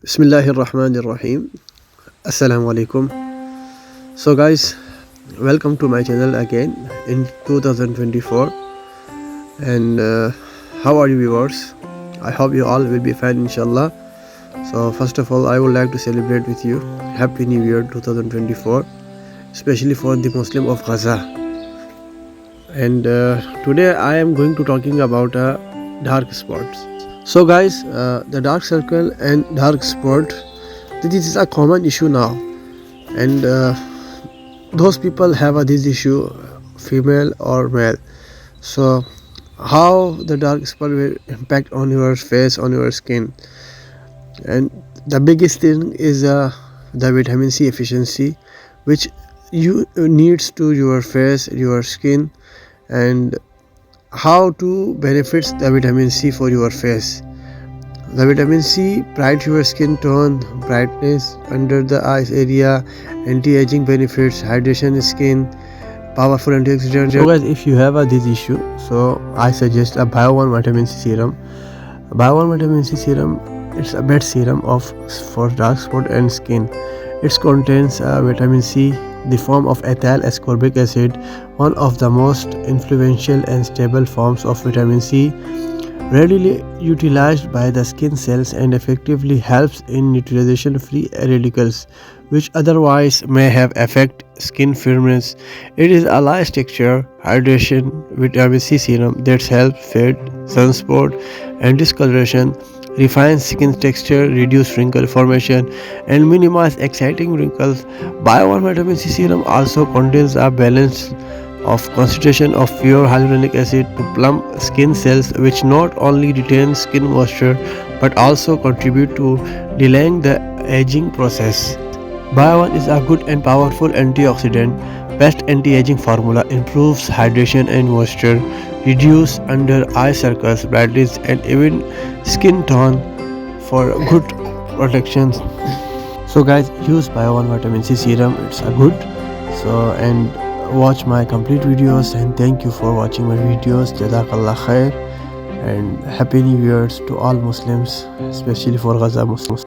Bismillahirrahmanirrahim. Assalamu alaikum. So, guys, welcome to my channel again in 2024. And how are you, viewers? I hope you all will be fine, inshallah. So, first of all, I would like to celebrate with you Happy New Year 2024, especially for the Muslim of Gaza. And today I am going to talking about dark spots. So, guys, the dark circle and dark spot, this is a common issue now, and those people have this issue, female or male. So how the dark spot will impact on your face, on your skin? And the biggest thing is the vitamin C efficiency, which you needs to your face, your skin. And how to benefits the vitamin C for your face. The vitamin C bright your skin tone, brightness under the eyes area, anti-aging benefits, hydration skin, powerful antioxidant. So guys, if you have this issue, so I suggest a bioone vitamin C serum. Bioone vitamin C serum, it's a best serum for dark spot and skin. It contains vitamin C, the form of ethyl ascorbic acid, one of the most influential and stable forms of vitamin C, readily utilized by the skin cells and effectively helps in neutralization free radicals which otherwise may have affect skin firmness. It is a light texture hydration vitamin C serum that helps fade sunspot and discoloration, refine skin texture, reduce wrinkle formation, and minimize exciting wrinkles. Bioone vitamin C serum also contains a balance of concentration of pure hyaluronic acid to plump skin cells, which not only retain skin moisture but also contribute to delaying the aging process. Bioone is a good and powerful antioxidant. Best anti-aging formula improves hydration and moisture, reduce under eye circles, brightness, and even skin tone for good protection. So guys, use Bioone vitamin C serum. It's a good. So and watch my complete videos, and thank you for watching my videos. Jazakallah khair, and happy new years to all Muslims, especially for Gaza Muslims.